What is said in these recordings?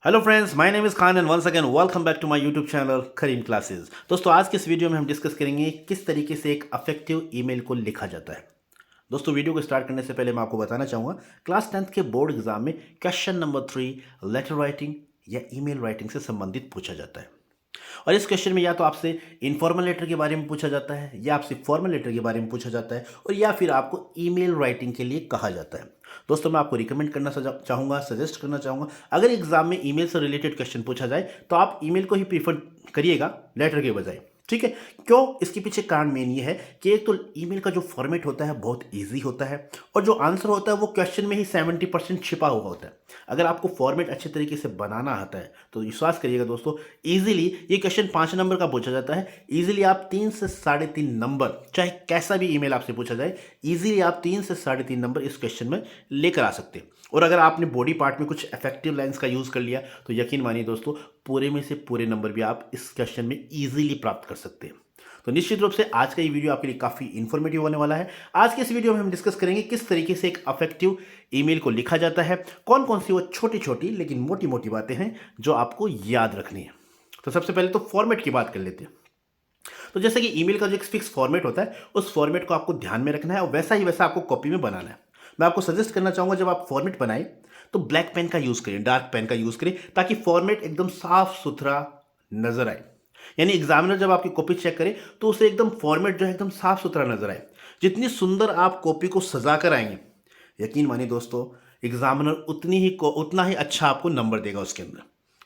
Hello friends, my name is Khan and once again welcome back to my YouTube channel Karim classes. दोस्तों, आज के इस video में हम डिस्कस करेंगे किस तरीके से एक अफेक्टिव ईमेल को लिखा जाता है। दोस्तों, वीडियो को स्टार्ट करने से पहले मैं आपको बताना चाहूँगा, क्लास 10th के बोर्ड एग्जाम में क्वेश्चन नंबर 3 लेटर राइटिंग या ईमेल राइटिंग से संबंधित पूछा जाता है। और इस क्वेश्चन में या तो आपसे इनफॉर्मल लेटर के बारे में पूछा जाता है, या आपसे फॉर्मल लेटर के बारे में पूछा जाता है, और या फिर आपको ईमेल राइटिंग के लिए कहा जाता है। दोस्तों, मैं आपको रिकमेंड करना चाहूँगा, सजेस्ट करना चाहूँगा, अगर एग्जाम में ईमेल से रिलेटेड क्वेश्चन पूछा जाए तो आप ईमेल को ही प्रीफर करिएगा लेटर के बजाय। ठीक है? क्यों? इसके पीछे कारण मेन ये है कि एक तो ईमेल का जो फॉर्मेट होता है बहुत ईजी होता है, और जो आंसर होता है वो क्वेश्चन में ही 70% छिपा हुआ होता है। अगर आपको फॉर्मेट अच्छे तरीके से बनाना आता है तो विश्वास करिएगा दोस्तों, ईजिली ये क्वेश्चन 5 नंबर का पूछा जाता है, ईजिली आप 3 से 3.5 नंबर, चाहे कैसा भी ईमेल आपसे पूछा जाए, ईजिली आप 3 से 3.5 नंबर इस क्वेश्चन में लेकर आ सकते हैं। और अगर आपने बॉडी पार्ट में कुछ इफेक्टिव लाइंस का यूज़ कर लिया तो यकीन मानिए दोस्तों, पूरे में से पूरे नंबर भी आप इस क्वेश्चन में ईजिली प्राप्त कर सकते हैं। तो निश्चित रूप से आज का ये वीडियो आपके लिए काफ़ी इन्फॉर्मेटिव होने वाला है। आज के इस वीडियो में हम डिस्कस करेंगे किस तरीके से एक अफेक्टिव ईमेल को लिखा जाता है, कौन कौन सी वो छोटी छोटी लेकिन मोटी मोटी बातें हैं जो आपको याद रखनी है। तो सबसे पहले तो फॉर्मेट की बात कर लेते हैं। तो जैसे कि ईमेल का जो एक फिक्स फॉर्मेट होता है, उस फॉर्मेट को आपको ध्यान में रखना है और वैसा ही वैसा आपको कॉपी में बनाना है। मैं आपको सजेस्ट करना चाहूँगा, जब आप फॉर्मेट बनाएं तो ब्लैक पेन का यूज़ करें, डार्क पेन का यूज़ करें, ताकि फॉर्मेट एकदम साफ सुथरा नजर आए। यानी एग्जामिनर जब आपकी कॉपी चेक करे तो उसे एकदम फॉर्मेट जो है एकदम साफ सुथरा नजर आए। जितनी सुंदर आप कॉपी को सजा कर आएंगे, यकीन मानिए दोस्तों, एग्जामिनर उतना ही अच्छा आपको नंबर देगा उसके अंदर।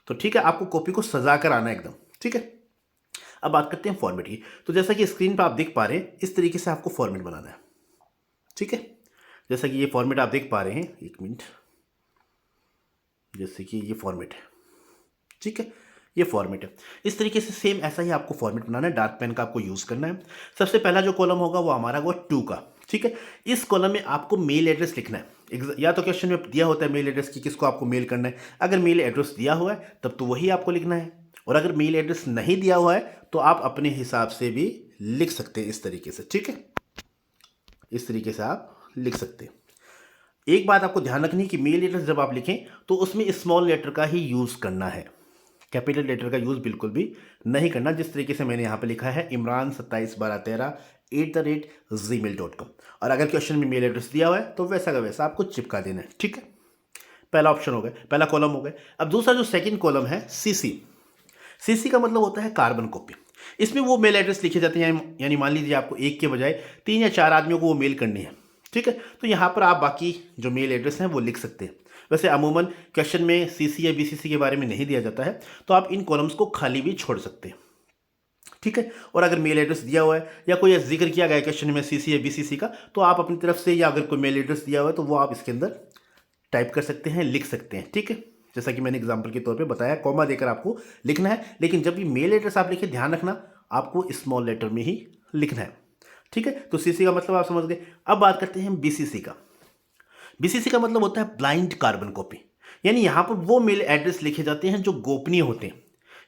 तो ठीक है, आपको कॉपी को सजा कर आना एकदम। ठीक है, अब बात करते हैं फॉर्मेट की। तो जैसा कि स्क्रीन पर आप देख पा रहे हैं, इस तरीके से आपको फॉर्मेट बनाना है। ठीक है, जैसा कि ये फॉर्मेट आप देख पा रहे हैं, एक मिनट, जैसे कि ये फॉर्मेट है। ठीक है, ये फॉर्मेट है। इस तरीके से सेम ऐसा ही आपको फॉर्मेट बनाना है, डार्क पेन का आपको यूज़ करना है। सबसे पहला जो कॉलम होगा वो हमारा वो 2 का। ठीक है, इस कॉलम में आपको मेल एड्रेस लिखना है। या तो क्वेश्चन में दिया होता है मेल एड्रेस की किसको आपको मेल करना है। अगर मेल एड्रेस दिया हुआ है तब तो वही आपको लिखना है, और अगर मेल एड्रेस नहीं दिया हुआ है तो आप अपने हिसाब से भी लिख सकते हैं इस तरीके से। ठीक है, इस तरीके से आप लिख सकते हैं। एक बात आपको ध्यान रखनी है कि मेल एड्रेस जब आप लिखें तो उसमें स्मॉल लेटर का ही यूज़ करना है, कैपिटल लेटर का यूज़ बिल्कुल भी नहीं करना। जिस तरीके से मैंने यहाँ पे लिखा है, imran271213@gmail.com, और अगर क्वेश्चन में मेल एड्रेस दिया हुआ है तो वैसा का वैसा आपको चिपका देना है। ठीक है, पहला ऑप्शन हो गया, पहला कॉलम हो गया। अब दूसरा जो सेकंड कॉलम है, सीसी। सीसी का मतलब होता है कार्बन कॉपी। इसमें वो मेल एड्रेस लिखे जाते हैं, यानी मान लीजिए आपको एक के बजाय 3 या 4 आदमियों को वो मेल करनी है। ठीक है, तो यहाँ पर आप बाकी जो मेल एड्रेस हैं वो लिख सकते हैं। वैसे अमूमन क्वेश्चन में सीसी या बीसीसी के बारे में नहीं दिया जाता है, तो आप इन कॉलम्स को खाली भी छोड़ सकते हैं। ठीक है, और अगर मेल एड्रेस दिया हुआ है या कोई जिक्र किया गया क्वेश्चन में सीसी या बीसीसी का, तो आप अपनी तरफ से, या अगर कोई मेल एड्रेस दिया हुआ है तो वो आप इसके अंदर टाइप कर सकते हैं, लिख सकते हैं। ठीक है, जैसा कि मैंने एग्जाम्पल के तौर पे बताया, कॉमा देकर आपको लिखना है, लेकिन जब भी मेल एड्रेस आप लिखे, ध्यान रखना आपको स्मॉल लेटर में ही लिखना है। ठीक है, तो सीसी का मतलब आप समझ गए। अब बात करते हैं बीसीसी का। बीसीसी का मतलब होता है ब्लाइंड कार्बन कॉपी। यानी यहाँ पर वो मेल एड्रेस लिखे जाते हैं जो गोपनीय होते हैं,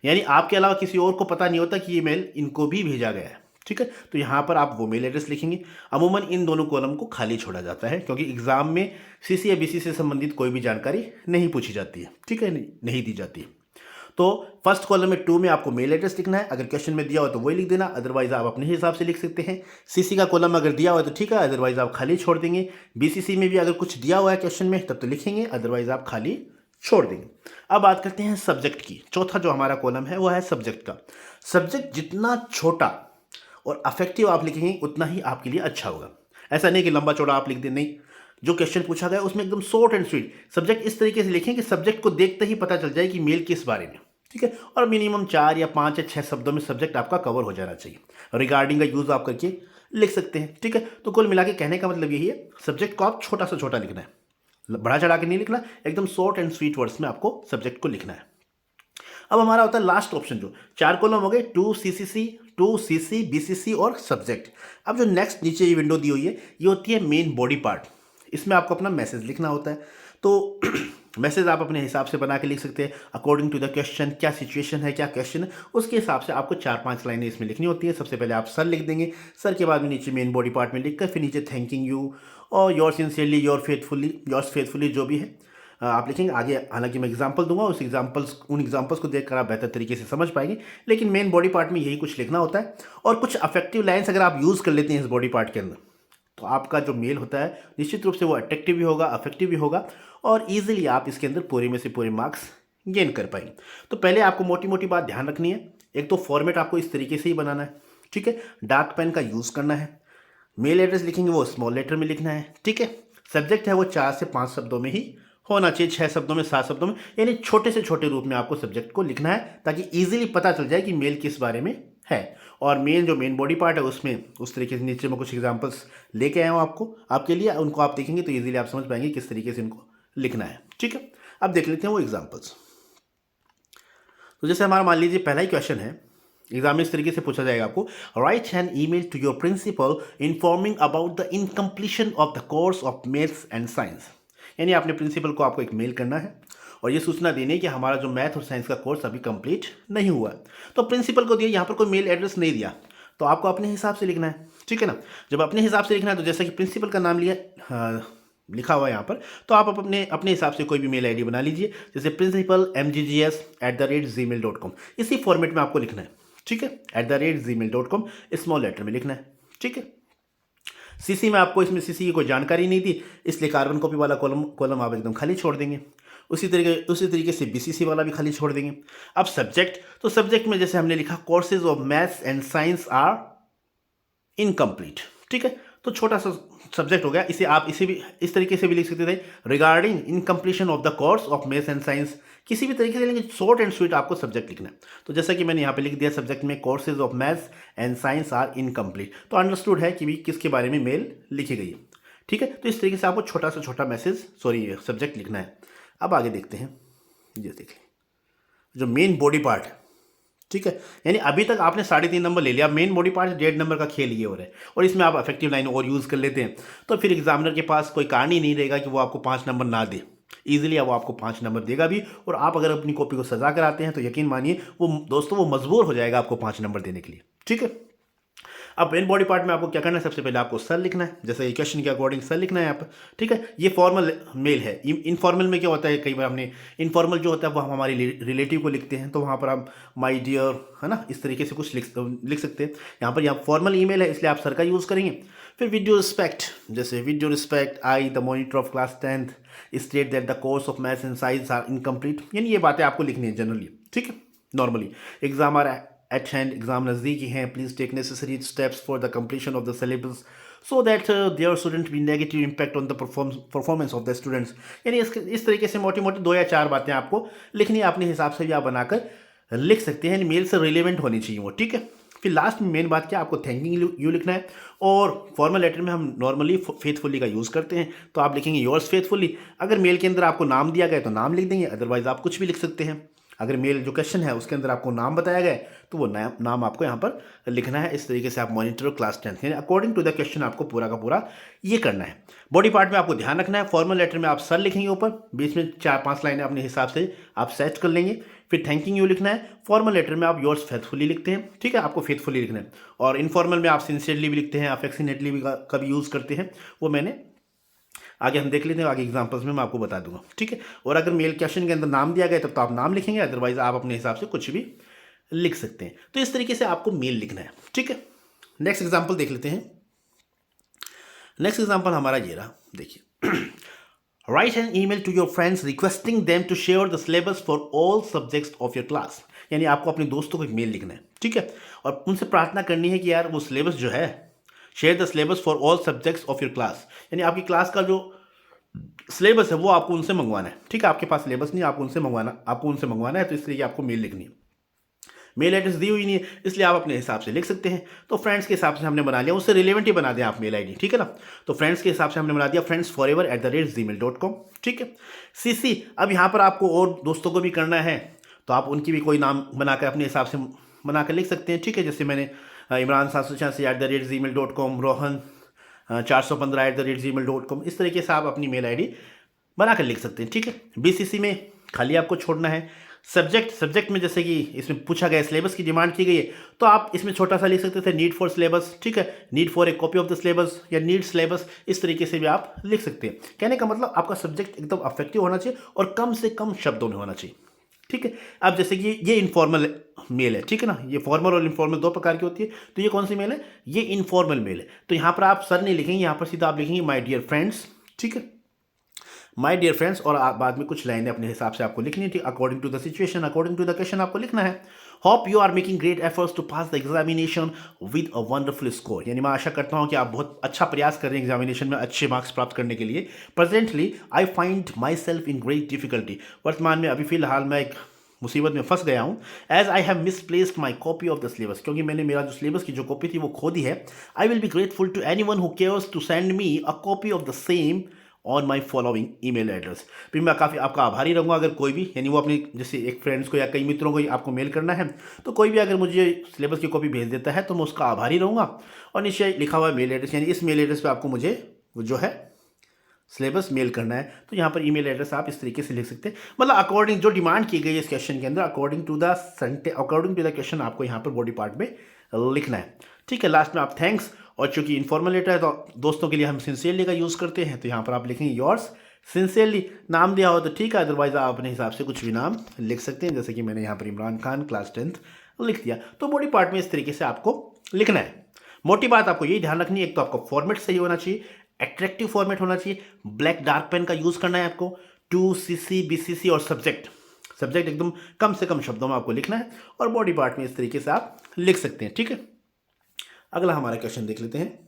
यानी आपके अलावा किसी और को पता नहीं होता कि ये मेल इनको भी भेजा गया है। ठीक है, तो यहाँ पर आप वो मेल एड्रेस लिखेंगे। अमूमन इन दोनों कॉलम को खाली छोड़ा जाता है, क्योंकि एग्जाम में सीसी या बीसी से संबंधित कोई भी जानकारी नहीं पूछी जाती है। ठीक है, नहीं दी जाती है। तो फर्स्ट कॉलम में 2 में आपको मेल एड्रेस लिखना है। अगर क्वेश्चन में दिया हो तो वही लिख देना, अदरवाइज आप अपने हिसाब से लिख सकते हैं। सीसी का कॉलम अगर दिया हुआ है तो ठीक है, अदरवाइज आप खाली छोड़ देंगे। बीसीसी में भी अगर कुछ दिया हुआ है क्वेश्चन में तब तो लिखेंगे, अदरवाइज आप खाली छोड़ देंगे। अब बात करते हैं सब्जेक्ट की। चौथा जो हमारा कॉलम है वो है सब्जेक्ट का। सब्जेक्ट जितना छोटा और अफेक्टिव आप लिखेंगे उतना ही आपके लिए अच्छा होगा। ऐसा नहीं कि लंबा चौड़ा आप लिख दें, नहीं। जो क्वेश्चन पूछा गया उसमें एकदम शॉर्ट एंड स्वीट सब्जेक्ट इस तरीके से लिखें कि सब्जेक्ट को देखते ही पता चल जाए कि मेल किस बारे में। ठीक है, और मिनिमम 4 या 5 या 6 शब्दों में सब्जेक्ट आपका कवर हो जाना चाहिए। रिगार्डिंग का यूज़ आप करके लिख सकते हैं। ठीक है, तो कुल मिला के कहने का मतलब यही है, सब्जेक्ट को आप छोटा से छोटा लिखना है, बढ़ा चढ़ा के नहीं लिखना, एकदम शॉर्ट एंड स्वीट वर्ड्स में आपको सब्जेक्ट को लिखना है। अब हमारा होता है लास्ट ऑप्शन, जो 4 कॉलम हो गए, 2 सीसी बीसीसी और सब्जेक्ट। अब जो नेक्स्ट नीचे ये विंडो दी हुई है, ये होती है मेन बॉडी पार्ट। इसमें आपको अपना मैसेज लिखना होता है। तो मैसेज आप अपने हिसाब से बना के लिख सकते हैं, अकॉर्डिंग टू द क्वेश्चन, क्या सिचुएशन है, क्या क्वेश्चन है, उसके हिसाब से आपको 4-5 लाइनें इसमें लिखनी होती है। सबसे पहले आप सर लिख देंगे, सर के बाद में नीचे मेन बॉडी पार्ट में लिखकर फिर नीचे थैंकिंग यू और योर सिंसियरली, योर फेथफुली जो भी है, आप लिखेंगे आगे, हालांकि मैं एग्जांपल दूंगा, उन एग्जांपल्स को देखकर आप बेहतर तरीके से समझ पाएंगे, लेकिन मेन बॉडी पार्ट में यही कुछ लिखना होता है। और कुछ अफेक्टिव लाइन्स अगर आप यूज़ कर लेते हैं इस बॉडी पार्ट के अंदर, तो आपका जो मेल होता है निश्चित रूप से वो अट्रैक्टिव भी होगा, अफेक्टिव भी होगा, और ईजिली आप इसके अंदर पूरे में से पूरे मार्क्स गेन कर पाएंगे। तो पहले आपको मोटी मोटी बात ध्यान रखनी है। एक तो फॉर्मेट आपको इस तरीके से ही बनाना है, ठीक है। डार्क पेन का यूज़ करना है। मेल एड्रेस लिखेंगे वो स्मॉल लेटर में लिखना है, ठीक है। सब्जेक्ट है वो 4 से 5 शब्दों में ही होना चाहिए, 6 शब्दों में, 7 शब्दों में, यानी छोटे से छोटे रूप में आपको सब्जेक्ट को लिखना है, ताकि इजीली पता चल जाए कि मेल किस बारे में है। और मेन बॉडी पार्ट है उसमें उस तरीके से नीचे में कुछ एग्जांपल्स लेके आया हूँ आपके लिए, उनको आप देखेंगे तो इजीली आप समझ पाएंगे किस तरीके से इनको लिखना है, ठीक है। अब देख लेते हैं वो एग्जांपल्स। तो जैसे हमारा मान लीजिए पहला ही क्वेश्चन है, एग्जाम में इस तरीके से पूछा जाएगा आपको, write an email to your principal informing about the incompletion of the course of maths and science. यानी अपने प्रिंसिपल को आपको एक मेल करना है और ये सूचना देनी है कि हमारा जो मैथ और साइंस का कोर्स अभी कंप्लीट नहीं हुआ। तो प्रिंसिपल को दिया, यहाँ पर कोई मेल एड्रेस नहीं दिया, तो आपको अपने हिसाब से लिखना है, ठीक है ना। जब अपने हिसाब से लिखना है तो जैसे कि प्रिंसिपल का नाम लिखा हुआ है यहाँ पर, तो आप अपने हिसाब से कोई भी मेल आईडी बना लीजिए, जैसे principalmggs@gmail.com। इसी फॉर्मेट में आपको लिखना है, ठीक है, @gmail.com स्मॉल लेटर में लिखना है, ठीक है। सीसी में आपको इसमें सीसी की कोई जानकारी नहीं थी, इसलिए कार्बन कॉपी वाला कॉलम आप एकदम खाली छोड़ देंगे। उसी तरीके से बीसीसी वाला भी खाली छोड़ देंगे। अब सब्जेक्ट, तो सब्जेक्ट में जैसे हमने लिखा courses of maths and science are incomplete, ठीक है। तो छोटा सा सब्जेक्ट हो गया, इसे भी इस तरीके से भी लिख सकते थे, regarding incompletion of the course of maths and science, किसी भी तरीके से, लेकिन शॉर्ट एंड स्वीट आपको सब्जेक्ट लिखना है। तो जैसा कि मैंने यहाँ पे लिख दिया, सब्जेक्ट में courses of maths and science are incomplete, तो अंडरस्टूड है कि भी किसके बारे में मेल लिखी गई है, ठीक है। तो इस तरीके से आपको छोटा सा छोटा सब्जेक्ट लिखना है। अब आगे देखते हैं, ये देखिए जो मेन बॉडी पार्ट है, ठीक है, यानी अभी तक आपने 3.5 नंबर ले लिया, मेन बॉडी पार्ट 1.5 नंबर का खेल ये हो रहा है, और इसमें आप अफेक्टिव लाइन और यूज़ कर लेते हैं, तो फिर एग्जामिनर के पास कोई कारण ही नहीं रहेगा कि वो आपको 5 नंबर ना दे। ईजिली वो आपको 5 नंबर देगा भी, और आप अगर अपनी कॉपी को सजा कर आते हैं तो यकीन मानिए वो दोस्तों वो मजबूर हो जाएगा आपको 5 नंबर देने के लिए, ठीक है। अब मेन बॉडी पार्ट में आपको क्या करना है, सबसे पहले आपको सर लिखना है, जैसे क्वेश्चन के अकॉर्डिंग सर लिखना है यहाँ पर, ठीक है। ये फॉर्मल मेल है। इनफॉर्मल में क्या होता है, कई बार हमने इनफॉर्मल जो होता है वो हम हमारे रिलेटिव को लिखते हैं, तो वहाँ पर आप माय डियर, है ना, इस तरीके से कुछ लिख सकते हैं। यहाँ फॉर्मल ईमेल है, इसलिए आप सर का यूज़ करेंगे। फिर विद योर रिस्पेक्ट, जैसे with your respect I the monitor of class 10th state that the course of maths and science are incomplete, यानी ये बातें आपको लिखनी है जनरली, ठीक है, नॉर्मली। एग्जाम आ रहा है एट हैंड, एग्जाम नज़दीकी हैं, please take necessary steps for the completion of the syllabus so that there shouldn't be negative impact on the performance of the students. यानी इस तरीके से मोटी मोटी 2 या 4 बातें आपको लिखनी है, अपने हिसाब से भी आप बनाकर लिख सकते हैं, मेल से रिलेवेंट होनी चाहिए वो, ठीक है। फिर लास्ट में मेन बात क्या, आपको थैंकिंग यू लिखना है, और फॉर्मल लेटर में हम नॉर्मली फेथफुली का यूज़ करते हैं, तो आप लिखेंगे योर्स फेथफुली। अगर मेल के अंदर आपको नाम दिया गया तो नाम लिख देंगे, अदरवाइज आप कुछ भी लिख सकते हैं। अगर मेल जो क्वेश्चन है उसके अंदर आपको नाम बताया गया है तो वो नाम आपको यहाँ पर लिखना है। इस तरीके से आप मॉनिटर क्लास 10th, यानी अकॉर्डिंग टू द क्वेश्चन आपको पूरा का पूरा ये करना है। बॉडी पार्ट में आपको ध्यान रखना है, फॉर्मल लेटर में आप सर लिखेंगे ऊपर, बीच में 4-5 लाइनें अपने हिसाब से आप सेट कर लेंगे। फिर थैंकिंग यू लिखना है, फॉर्मल लेटर में आप योर्स फेथफुली लिखते हैं, ठीक है, आपको फेथफुली लिखना है। और इनफॉर्मल में आप सिंसियरली भी लिखते हैं, अफेक्शनेटली भी कभी यूज़ करते हैं, वो मैंने आगे हम देख लेते हैं, आगे एग्जांपल्स में मैं आपको बता दूंगा, ठीक है। और अगर मेल क्वेश्चन के अंदर नाम दिया गया तब तो आप नाम लिखेंगे, अदरवाइज आप अपने हिसाब से कुछ भी लिख सकते हैं। तो इस तरीके से आपको मेल लिखना है, ठीक है। नेक्स्ट एग्जांपल देख लेते हैं। नेक्स्ट एग्जांपल हमारा ये रहा, देखिए, write an email to your friends requesting them to share the syllabus for all subjects of your class. यानी आपको अपने दोस्तों को एक मेल लिखना है, ठीक है, और उनसे प्रार्थना करनी है कि यार वो सिलेबस जो है, share the syllabus for all subjects of your class, यानी आपकी क्लास का जो सिलेबस है वो आपको उनसे मंगवाना है, ठीक है। आपके पास सिलेबस नहीं, आपको उनसे मंगवाना है, तो इसलिए आपको मेल लिखनी है। मेल एड्रेस दी हुई नहीं है, इसलिए आप अपने हिसाब से लिख सकते हैं। तो फ्रेंड्स के हिसाब से हमने बना लिया, उससे रिलेवेंट ही बना दें आप मेल आईडी, ठीक है ना। तो फ्रेंड्स के हिसाब से हमने बना दिया friendsforever@gmail.com, ठीक है। सीसी, अब यहाँ पर आपको और दोस्तों को भी करना है, तो आप उनकी भी कोई नाम बनाकर अपने हिसाब से बनाकर लिख सकते हैं, ठीक है। जैसे मैंने इमरान 786@gmail.com, रोहन 415@gmail.com, इस तरीके से आप अपनी मेल आईडी बनाकर लिख सकते हैं, ठीक है। बीसीसी में खाली आपको छोड़ना है, सब्जेक्ट में जैसे कि इसमें पूछा गया सिलेबस की डिमांड की गई है, तो आप इसमें छोटा सा लिख सकते थे नीड फॉर सिलेबस, ठीक है, need for a copy of the syllabus या नीड सिलेबस, इस तरीके से भी आप लिख सकते हैं। कहने का मतलब आपका सब्जेक्ट एकदम अफेक्टिव होना चाहिए और कम से कम शब्दों में होना चाहिए, ठीक है। अब जैसे कि ये इनफॉर्मल मेल है, ठीक है ना, ये फॉर्मल और इनफॉर्मल दो प्रकार की होती है, तो ये कौन सी मेल है, ये इनफॉर्मल मेल है। तो यहाँ पर आप सर नहीं लिखेंगे, यहाँ पर सीधा आप लिखेंगे माय डियर फ्रेंड्स, ठीक है, माय डियर फ्रेंड्स, और आप बाद में कुछ लाइनें अपने हिसाब से आपको लिखनी है, ठीक, according to the situation, according to the question आपको लिखना है। Hope you are making great efforts to pass the examination with a wonderful score, यानी मैं आशा करता हूं कि आप बहुत अच्छा प्रयास कर रहे हैं एग्जामिनेशन में अच्छे मार्क्स प्राप्त करने के लिए। Presently I find my self in great difficulty, वर्तमान में अभी फिलहाल मैं एक मुसीबत में फंस गया हूँ। As I have misplaced my copy of the syllabus, क्योंकि मैंने मेरा जो सिलेबस की जो कॉपी थी वो खो दी है। I will be grateful to anyone who cares to send me a copy of the same on my following email address. फिर मैं काफ़ी आपका आभारी रहूँगा अगर कोई भी, यानी वो अपने जैसे एक फ्रेंड्स को या कई मित्रों को आपको मेल करना है, तो कोई भी अगर मुझे सिलेबस की कॉपी भेज देता है तो मैं उसका आभारी रहूँगा। और नीचे लिखा हुआ मेल एड्रेस, यानी इस मेल एड्रेस पे आपको मुझे वो जो है सिलेबस मेल करना है, तो यहाँ पर ईमेल एड्रेस आप इस तरीके से लिख सकते हैं। मतलब अकॉर्डिंग जो डिमांड की गई है इस क्वेश्चन के अंदर, अकॉर्डिंग टू द क्वेश्चन आपको यहाँ पर बॉडी पार्ट में लिखना है, ठीक है। लास्ट में आप थैंक्स, और चूंकि इन्फॉर्मल लेटर है तो दोस्तों के लिए हम सिंसियरली का यूज़ करते हैं, तो यहाँ पर आप लिखेंगे योर्स सिंसियरली। नाम दिया हो तो ठीक है, अदरवाइज आप अपने हिसाब से कुछ भी नाम लिख सकते हैं, जैसे कि मैंने यहाँ पर इमरान खान क्लास 10th लिख दिया। तो बॉडी पार्ट में इस तरीके से आपको लिखना है। मोटी बात आपको यही ध्यान रखनी है, एक तो आपका फॉर्मेट सही होना चाहिए, एट्रैक्टिव फॉर्मेट होना चाहिए, ब्लैक डार्क पेन का यूज़ करना है आपको, 2cc BCC और सब्जेक्ट एकदम कम से कम शब्दों में आपको लिखना है, और बॉडी पार्ट में इस तरीके से आप लिख सकते हैं, ठीक है। अगला हमारा क्वेश्चन देख लेते हैं।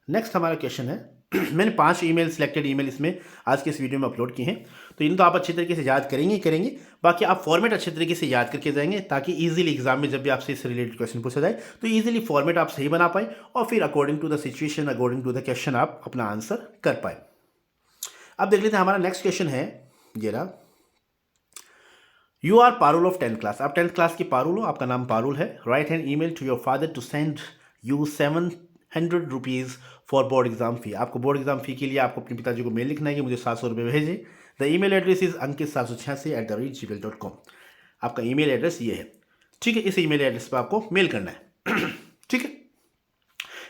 नेक्स्ट हमारा क्वेश्चन है मैंने 5 ईमेल सिलेक्टेड ईमेल इसमें आज के इस वीडियो में अपलोड किए हैं, तो इन तो आप अच्छी तरीके से याद करेंगे, बाकी आप फॉर्मेट अच्छे तरीके से याद करके जाएंगे, ताकि इजीली एग्जाम में जब भी आपसे इससे रिलेटेड क्वेश्चन पूछा जाए तो इजीली फॉर्मेट आप सही बना पाए, और फिर according to the situation, according to the question आप अपना आंसर कर पाए। अब देख लेते हैं हमारा नेक्स्ट क्वेश्चन है, ये रहा। You are Parul of 10th class, आप 10th क्लास की पारुल हो, आपका नाम पारुल है। Write an email to your father to send you 700 rupees for board exam fee, आपको बोर्ड एग्जाम फी के लिए आपको अपने पिताजी को मेल लिखना है कि मुझे 700 रुपये भेजें। The email address is ankit786@gmail.com, आपका ईमेल एड्रेस ये है, ठीक है। इस ईमेल एड्रेस पर आपको मेल करना है ठीक है।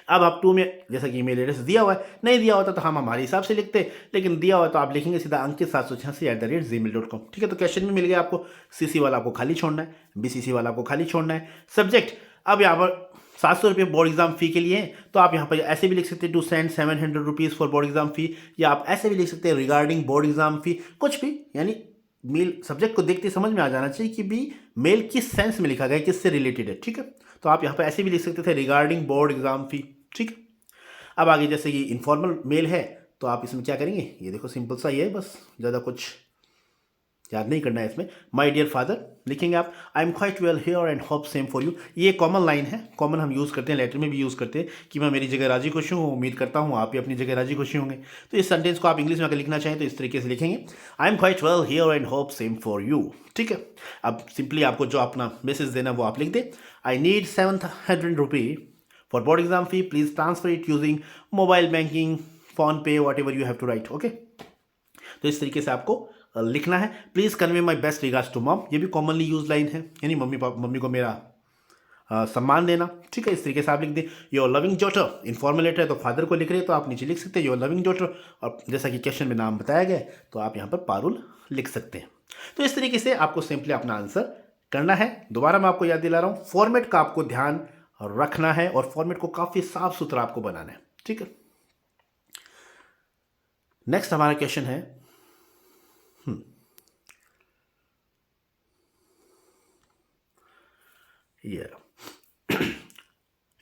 अब आप 2 में जैसा कि ईमेल एड्रेस दिया हुआ है, नहीं दिया होता तो हम हमारे हिसाब से लिखते, लेकिन दिया हुआ तो आप लिखेंगे सीधा ankit786@gmail.com, ठीक है। तो क्वेश्चन में मिल गया आपको, CC वाला आपको खाली छोड़ना है, BCC वाला आपको खाली छोड़ना है। सब्जेक्ट, अब यहाँ पर 700 रुपये बोर्ड एग्जाम फी के लिए है, तो आप यहाँ पर ऐसे भी लिख सकते हैं to send 700 rupees for board exam fee, या आप ऐसे भी लिख सकते हैं रिगार्डिंग बोर्ड एग्जाम फी, कुछ भी, यानी मेल सब्जेक्ट को देखते समझ में आ जाना चाहिए कि भी मेल किस सेंस में लिखा गया है, किससे रिलेटेड है, ठीक है। तो आप यहाँ पर ऐसे भी लिख सकते थे रिगार्डिंग बोर्ड एग्जाम फी, ठीक है। अब आगे जैसे ये इनफॉर्मल मेल है, तो आप इसमें क्या करेंगे, ये देखो सिंपल सा ही है, बस ज़्यादा कुछ याद नहीं करना है इसमें। माय डियर फादर लिखेंगे आप, I am quite well here and hope same for you, ये कॉमन लाइन है, कॉमन हम यूज़ करते हैं, लेटर में भी यूज़ करते हैं कि मैं मेरी जगह राजी खुश हूँ, उम्मीद करता हूँ आप भी अपनी जगह राजी खुशी होंगे। तो इस सेंटेंस को आप इंग्लिश में अगर लिखना चाहें तो इस तरीके से लिखेंगे, I am quite well here and hope same for you, ठीक है। अब सिंपली आपको जो अपना मैसेज देना वो आप लिख दें, आई नीड 700 रुपये for board exam fee, please transfer it using mobile banking, PhonePe, whatever you have to write, okay. तो इस तरीके से आपको लिखना है। Please convey my best regards to mom, ये भी कॉमनली यूज लाइन है, यानी मम्मी को मेरा सम्मान देना, ठीक है। इस तरीके से आप लिख दें। Your loving daughter, informal letter है तो फादर को लिख रहे हैं, तो आप नीचे लिख सकते हैं योर लविंग डॉटर, और जैसा कि क्वेश्चन में नाम बताया गया तो आप यहाँ पर पारुल लिख सकते हैं। तो इस तरीके से आपको सिंपली अपना आंसर करना है। दोबारा मैं आपको याद दिला रहा हूँ, फॉर्मेट का आपको ध्यान रखना है और फॉर्मेट को काफ़ी साफ सुथरा आपको बनाना है, ठीक है। नेक्स्ट हमारा क्वेश्चन है,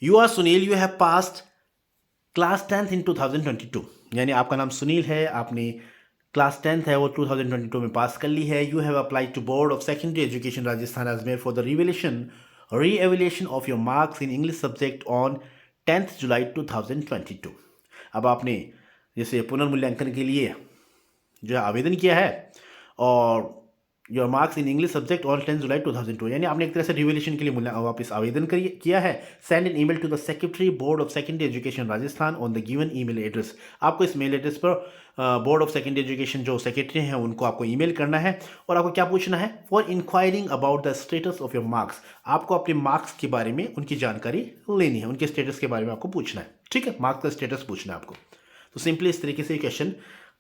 you are Sunil, you have passed class 10th in 2022, यानी आपका नाम सुनील है, आपने क्लास 10th है वो 2022 में पास कर ली है। You have applied to board of secondary education Rajasthan Ajmer for the re-evaluation of your marks in English subject on 10th July 2022। अब आपने जैसे पुनर्मूल्यांकन के लिए जो है आवेदन किया है, और your marks in English subject on 10 जुलाई 2002, यानी आपने एक तरह से रिवोल्यूशन के लिए वापस आवेदन किया है। Send an email to the secretary board of secondary education Rajasthan on the given email address. आपको इस मेल एड्रेस पर बोर्ड ऑफ सेकेंडरी एजुकेशन जो सेक्रेटरी हैं उनको आपको ईमेल करना है और आपको क्या पूछना है, for enquiring about the status of your marks. आपको अपने मार्क्स के बारे में उनकी जानकारी लेनी है, उनके स्टेटस के बारे में आपको पूछना है, ठीक है, मार्क्स का स्टेटस पूछना है आपको। तो सिंपली इस तरीके से क्वेश्चन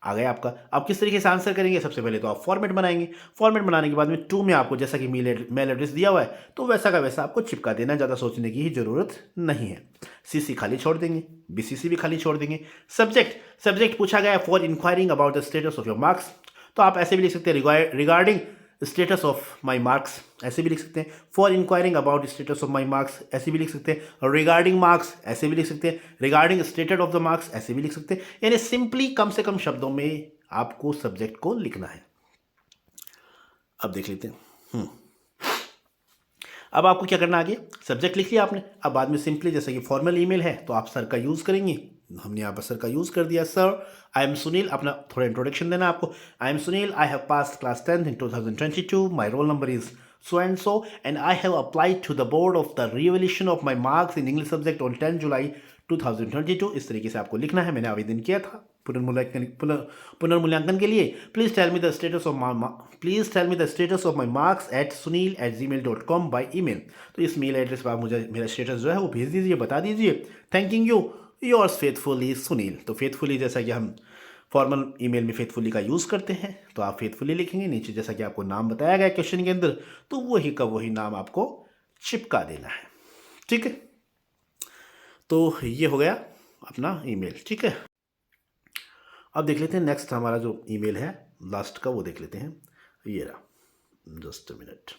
आ गया आपका। आप किस तरीके से आंसर करेंगे, सबसे पहले तो आप फॉर्मेट बनाएंगे। फॉर्मेट बनाने के बाद में टू में आपको जैसा कि मेल एड्रेस दिया हुआ है तो वैसा का वैसा आपको चिपका देना, ज़्यादा सोचने की ही ज़रूरत नहीं है। सीसी खाली छोड़ देंगे, बीसीसी भी खाली छोड़ देंगे। सब्जेक्ट पूछा गया है for enquiring about the status of your marks, तो आप ऐसे भी लिख सकते हैं regarding status of my marks, ऐसे भी लिख सकते हैं। For enquiring about status of my marks ऐसे भी लिख सकते हैं। रिगार्डिंग मार्क्स ऐसे भी लिख सकते हैं। Regarding status of the marks ऐसे भी लिख सकते हैं। यानी सिंपली कम से कम शब्दों में आपको सब्जेक्ट को लिखना है। अब देख लेते हैं। अब आपको क्या करना, आगे सब्जेक्ट लिख लिया आपने। अब बाद में सिंपली जैसे कि फॉर्मल ईमेल है तो आप सर का यूज़ करेंगे। हमने यहाँ पर सर का यूज़ कर दिया। सर आई एम सुनील, अपना थोड़ा इंट्रोडक्शन देना आपको। I am Sunil, I have pass class 10th in 2022, my roll number is so and so and I have applied to the board of the revaluation of my marks in English subject on 10 July 2022। इस तरीके से आपको लिखना है। मैंने आवेदन किया था पुनर्मूल्यांकन के लिए। Please tell me the status of my marks at sunil@gmail.com by email. तो इस मेल एड्रेस पर आप मुझे मेरा स्टेटस जो है वो भेज दीजिए, बता दीजिए। Thanking you, yours faithfully Sunil. तो फेथफुली जैसा कि हम फॉर्मल ईमेल में फेथफुली का यूज़ करते हैं तो आप फेथफुली लिखेंगे। नीचे जैसा कि आपको नाम बताया गया क्वेश्चन के अंदर तो वही का वही नाम आपको चिपका देना है, ठीक है। तो ये हो गया अपना ईमेल, ठीक है। अब देख लेते हैं नेक्स्ट हमारा जो ईमेल है लास्ट का, वो देख लेते हैं। ये रहा, just a minute.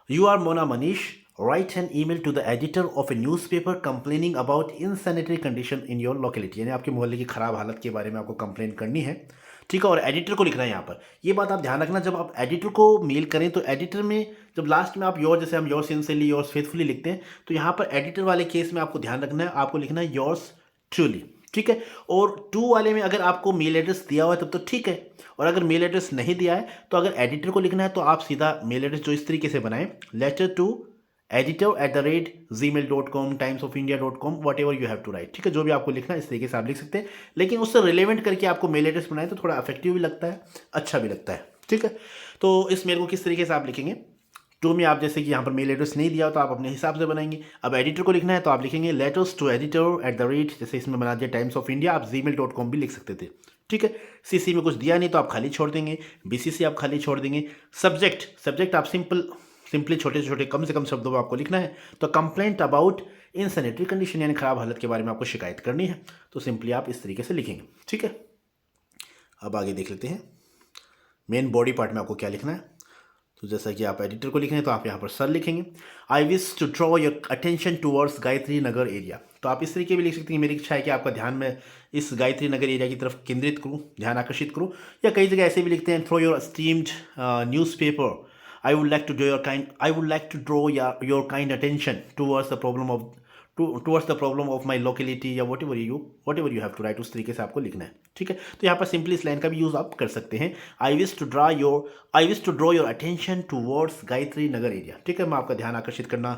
You are Mona Manish, write an email to the editor of a newspaper complaining about insanitary condition in your locality। यानी आपके मोहल्ले की खराब हालत के बारे में आपको कंप्लेन करनी है, ठीक है। और एडिटर को लिखना है यहाँ पर। ये बात आप ध्यान रखना, जब आप एडिटर को मेल करें तो एडिटर में जब लास्ट में आप योर, जैसे हम योर्स सिंसियरली योर्स फेथफुली लिखते हैं, तो यहाँ पर एडिटर वाले केस में आपको ध्यान रखना है, आपको लिखना है योर्स ट्रूली, ठीक है। और टू वाले में अगर आपको मेल एड्रेस दिया हुआ है तब तो ठीक है, और अगर मेल एड्रेस नहीं दिया है तो अगर एडिटर को लिखना है तो आप सीधा मेल एड्रेस जो इस तरीके से बनाएं, letter to editor@gmail.com, timesofIndia.com, whatever you have to write, ठीक है। जो भी आपको लिखना है इस तरीके से आप लिख सकते हैं, लेकिन उससे रिलेवेंट करके आपको मेल एड्रेस बनाए तो थोड़ा इफेक्टिव भी लगता है, अच्छा भी लगता है, ठीक है। तो इस मेल को किस तरीके से आप लिखेंगे, टू में आप जैसे कि यहाँ पर मेल एड्रेस नहीं दिया हो तो आप अपने हिसाब से बनाएंगे। अब एडिटर को लिखना है तो आप लिखेंगे लेटर्स टू editor@, जैसे इसमें बना दिया टाइम्स ऑफ इंडिया, आप gmail.com भी लिख सकते थे, ठीक है। सीसी में कुछ दिया नहीं तो आप खाली छोड़ देंगे, बीसीसी आप खाली छोड़ देंगे। सब्जेक्ट आप सिंपली छोटे छोटे कम से कम शब्दों में आपको लिखना है। तो कंप्लेंट अबाउट इनसैनिटरी कंडीशन, यानी खराब हालत के बारे में आपको शिकायत करनी है, तो सिंपली आप इस तरीके से लिखेंगे, ठीक है। अब आगे देख लेते हैं मेन बॉडी पार्ट में आपको क्या लिखना है। तो जैसा कि आप एडिटर को लिखेंगे तो आप यहाँ पर सर लिखेंगे। I wish to draw your attention towards Gayatri Nagar area, तो आप इस तरीके भी लिख सकते हैं, मेरी इच्छा है कि आपका ध्यान में इस गायत्री नगर एरिया की तरफ केंद्रित करूँ, ध्यान आकर्षित करूँ। या कई जगह ऐसे भी लिखते हैं, through your esteemed newspaper, I would like to draw your kind attention towards the problem of my locality, या whatever you have to write, उस तरीके से आपको लिखना है, ठीक है। तो यहाँ पर सिंपली इस लाइन का भी यूज़ आप कर सकते हैं। I wish to draw your attention towards Gayatri Nagar area, ठीक है। मैं आपका ध्यान आकर्षित करना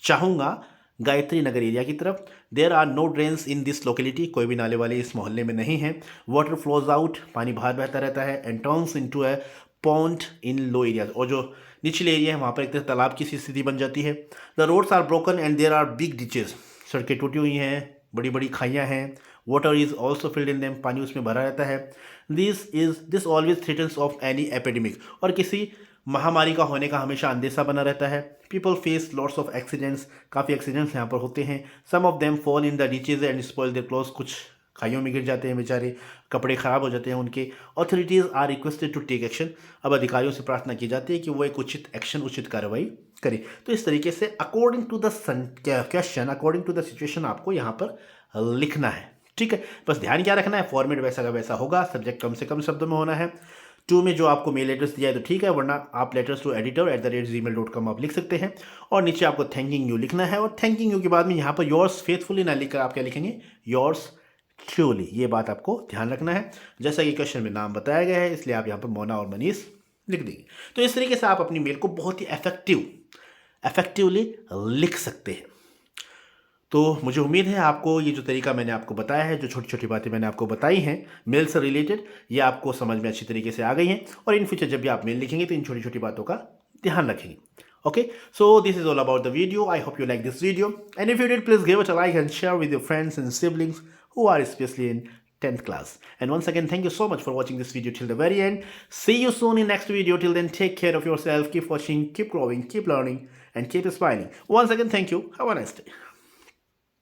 चाहूँगा गायत्री नगर एरिया की तरफ। There are no drains in this locality, कोई भी नाले वाले इस मोहल्ले में नहीं है। वाटर फ्लोज आउट, पानी बाहर बहता रहता है। And turns into a pond in low areas, और जो निचले एरिया है वहाँ पर एक तरह तालाब की सी स्थिति बन जाती है। The roads are broken and there are big ditches, सड़कें टूटी हुई हैं, बड़ी बड़ी खाइयाँ हैं। Water is also filled in them, पानी उसमें भरा रहता है। This always threatens of any epidemic, और किसी महामारी का होने का हमेशा अंदेशा बना रहता है। People face lots of accidents, काफ़ी एक्सीडेंट्स यहाँ पर होते हैं। Some of them fall in the ditches and spoil their clothes, कुछ खाइयों में गिर जाते हैं बेचारे, कपड़े ख़राब हो जाते हैं उनके। Authorities are requested to take action, अब अधिकारियों से प्रार्थना की जाती है कि वो एक उचित कार्रवाई करें। तो इस तरीके से according to the question, according to the situation आपको यहाँ पर लिखना है, ठीक है। बस ध्यान क्या रखना है, फॉर्मेट वैसा का वैसा होगा, सब्जेक्ट कम से कम शब्दों में होना है। टू में जो आपको मेल एड्रेस दिया है तो ठीक है, वरना आप लेटर्स टू editor@gmail.com आप लिख सकते हैं। और नीचे आपको थैंकिंग यू लिखना है, और थैंकिंग यू के बाद में यहाँ पर योर्स फेथफुली ना लिखकर आप क्या लिखेंगे, योर्स ट्रूली, ये बात आपको ध्यान रखना है। जैसा कि क्वेश्चन में नाम बताया गया है, इसलिए आप यहाँ पर मोना और मनीष लिख देंगे। तो इस तरीके से आप अपनी मेल को बहुत ही इफेक्टिवली लिख सकते हैं। तो मुझे उम्मीद है आपको ये जो तरीका मैंने आपको बताया है, जो छोटी छोटी बातें मैंने आपको बताई हैं मेल से रिलेटेड, ये आपको समझ में अच्छी तरीके से आ गई हैं, और इन फ्यूचर जब भी आप मेल लिखेंगे तो इन छोटी छोटी बातों का ध्यान रखेंगे। Okay, so this is all about the video. I hope you like this video, and if you did, please give it a like and share with your friends and siblings who are especially in 10th class. And once again, thank you so much for watching this video till the very end. See you soon in next video. Till then, take care of yourself, keep watching, keep growing, keep learning, and keep smiling. Once again, thank you. Have a nice day.